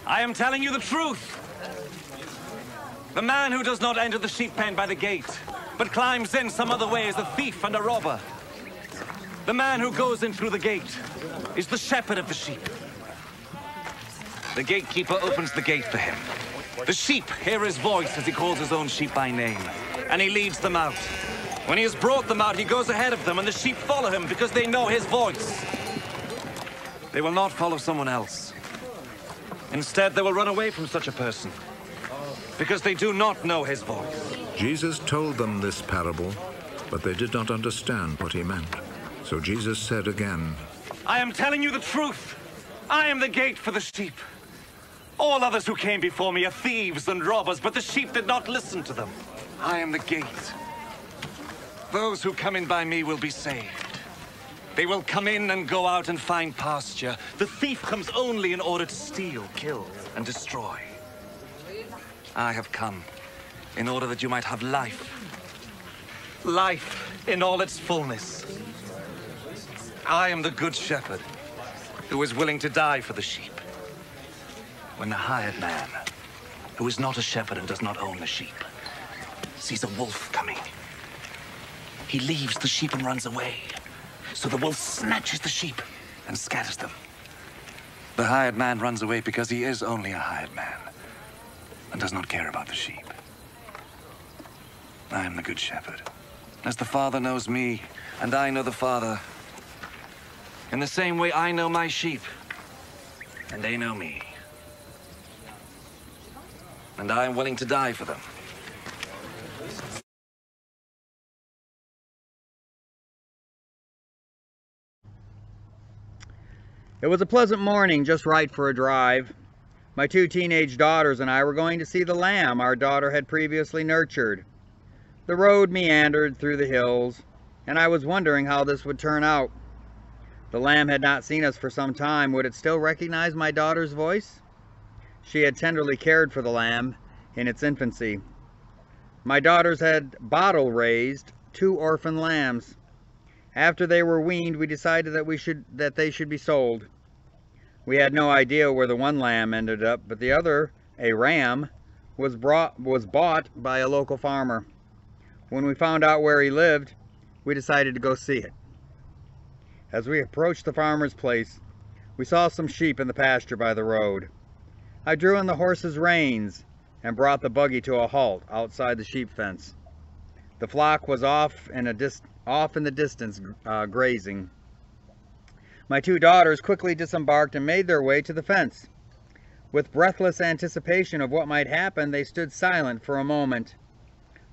I am telling you the truth. The man who does not enter the sheep pen by the gate, but climbs in some other way, is a thief and a robber. The man who goes in through the gate is the shepherd of the sheep. The gatekeeper opens the gate for him. The sheep hear his voice as he calls his own sheep by name, and he leads them out. When he has brought them out, he goes ahead of them, and the sheep follow him because they know his voice. They will not follow someone else. Instead, they will run away from such a person because they do not know his voice. Jesus told them this parable, but they did not understand what he meant. So Jesus said again, I am telling you the truth. I am the gate for the sheep. All others who came before me are thieves and robbers, but the sheep did not listen to them. I am the gate. Those who come in by me will be saved. They will come in and go out and find pasture. The thief comes only in order to steal, kill, and destroy. I have come in order that you might have life. Life in all its fullness. I am the good shepherd who is willing to die for the sheep. When the hired man, who is not a shepherd and does not own the sheep, sees a wolf coming, he leaves the sheep and runs away. So the wolf snatches the sheep and scatters them. The hired man runs away because he is only a hired man and does not care about the sheep. I am the good shepherd. As the Father knows me, and I know the Father, in the same way I know my sheep, and they know me. And I am willing to die for them. It was a pleasant morning, just right for a drive. My 2 teenage daughters and I were going to see the lamb our daughter had previously nurtured. The road meandered through the hills, and I was wondering how this would turn out. The lamb had not seen us for some time. Would it still recognize my daughter's voice? She had tenderly cared for the lamb in its infancy. My daughters had bottle raised 2 orphan lambs. After they were weaned, we decided that they should be sold. We had no idea where the one lamb ended up, but the other, a ram, was bought by a local farmer. When we found out where he lived, we decided to go see it. As we approached the farmer's place, we saw some sheep in the pasture by the road. I drew in the horse's reins and brought the buggy to a halt outside the sheep fence. The flock was off in the distance, grazing. My 2 daughters quickly disembarked and made their way to the fence. With breathless anticipation of what might happen, they stood silent for a moment.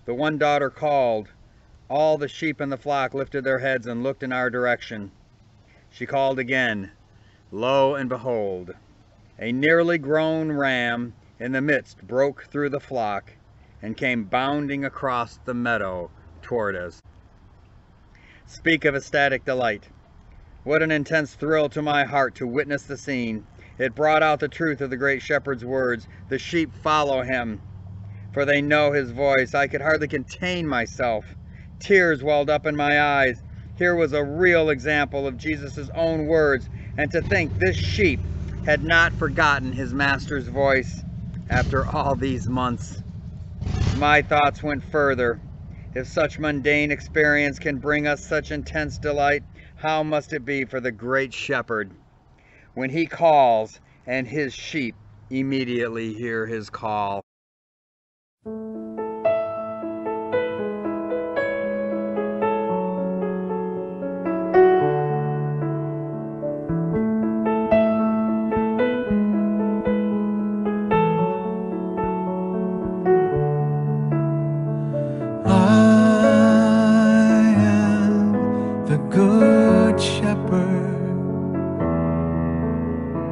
The one daughter called. All the sheep in the flock lifted their heads and looked in our direction. She called again. Lo and behold, a nearly grown ram in the midst broke through the flock and came bounding across the meadow toward us. Speak of ecstatic delight. What an intense thrill to my heart to witness the scene. It brought out the truth of the great shepherd's words. The sheep follow him, for they know his voice. I could hardly contain myself. Tears welled up in my eyes. Here was a real example of Jesus' own words, and to think this sheep had not forgotten his master's voice after all these months. My thoughts went further. If such mundane experience can bring us such intense delight, how must it be for the great shepherd when he calls and his sheep immediately hear his call? Good shepherd,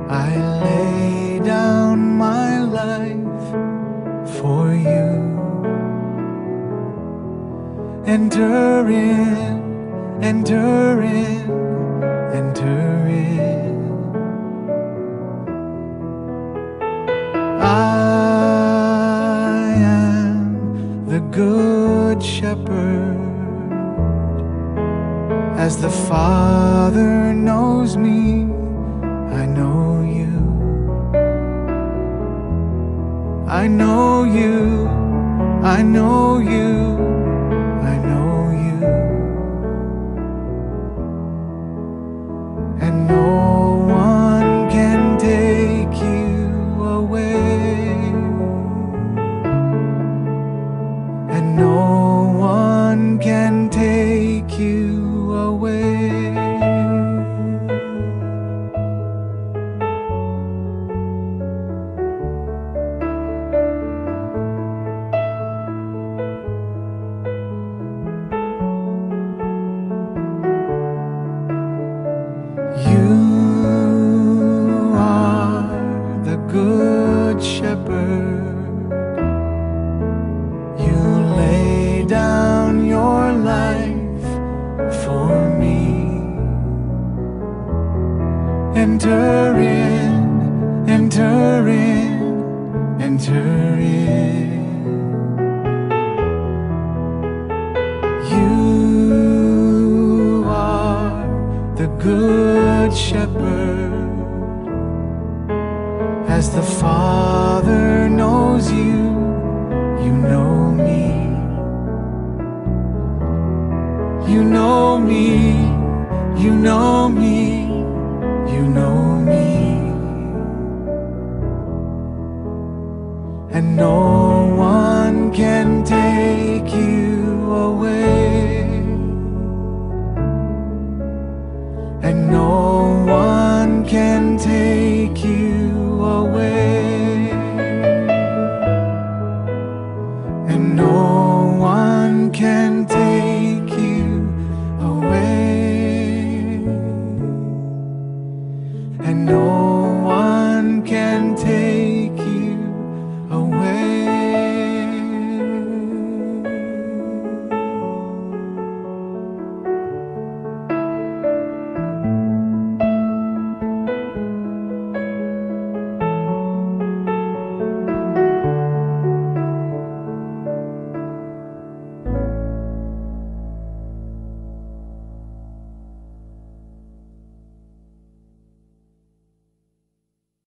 I lay down my life for you. Enter in, enter in, enter in. I am the good shepherd. As the Father knows me, I know you. I know you, I know you, I know you. And no one can take you away. And no one can take you away. You are the good shepherd. You lay down your life for me. Enter in, enter in, enter in. You are the good shepherd. As the Father knows you, you know me. You know me, you know me, you know me. And no one can take you away. And no one can take you